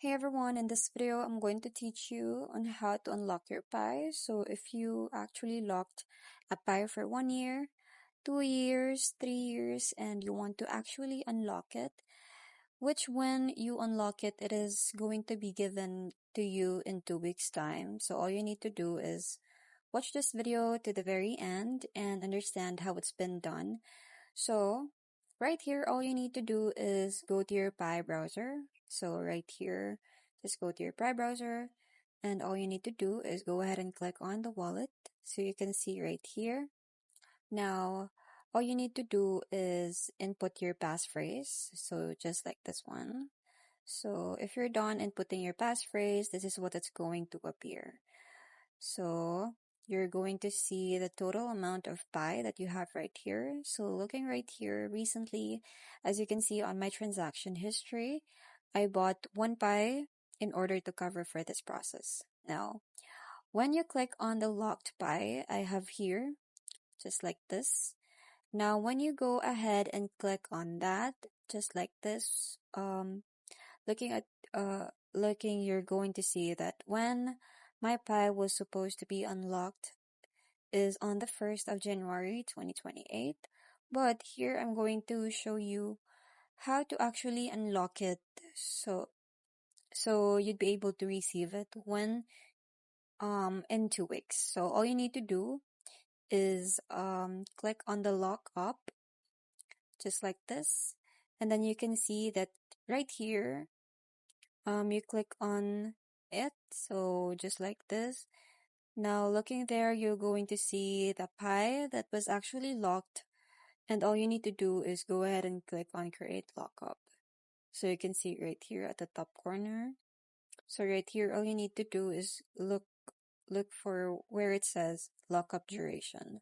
Hey everyone, in this video, I'm going to teach you on how to unlock your Pi. So if you actually locked a Pi for 1 year, 2 years, 3 years, and you want to actually unlock it, which when you unlock it, it is going to be given to you in 2 weeks time. So all you need to do is watch this video to the very end and understand how it's been done. So right here, all you need to do is go to your Pi browser. So right here, just go to your Pi browser, and all you need to do is go ahead and click on the wallet. So you can see right here. Now, all you need to do is input your passphrase. So just like this one. So if you're done inputting your passphrase, this is what it's going to appear. So you're going to see the total amount of Pi that you have right here. So looking right here recently, as you can see on my transaction history, I bought 1 Pi in order to cover for this process. Now, when you click on the locked Pi I have here, just like this. Now, when you go ahead and click on that, just like this, looking at looking, you're going to see that when my Pi was supposed to be unlocked is on the 1st of January 2028. But here I'm going to show you how to actually unlock it so you'd be able to receive it when in 2 weeks. So all you need to do is click on the Lockup just like this, and then you can see that right here you click on it, so just like this. Now looking there, you're going to see the Pi that was actually locked, and all you need to do is go ahead and click on create lockup. So you can see right here at the top corner. So right here, all you need to do is look for where it says lockup duration,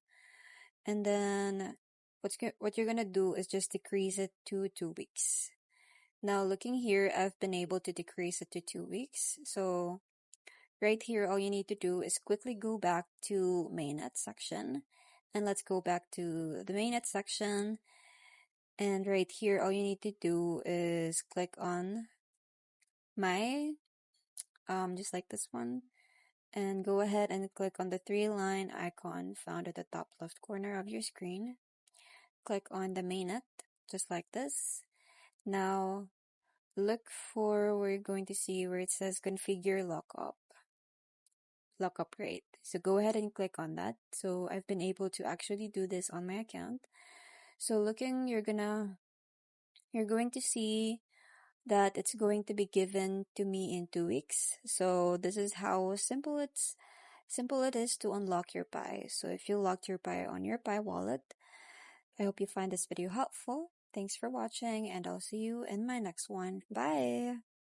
and then what you're gonna do is just decrease it to 2 weeks. Now looking here, I've been able to decrease it to 2 weeks. So right here, all you need to do is quickly go back to mainnet section, and let's go back to the mainnet section. And right here, all you need to do is click on my, just like this one, and go ahead and click on the 3-line icon found at the top left corner of your screen. Click on the mainnet, just like this. Now, look for where you're going to see where it says configure lockup rate. So go ahead and click on that. So I've been able to actually do this on my account. So looking, you're going to see that it's going to be given to me in 2 weeks. So this is how simple it is to unlock your Pi. So if you locked your Pi on your Pi wallet, I hope you find this video helpful. Thanks for watching, and I'll see you in my next one. Bye!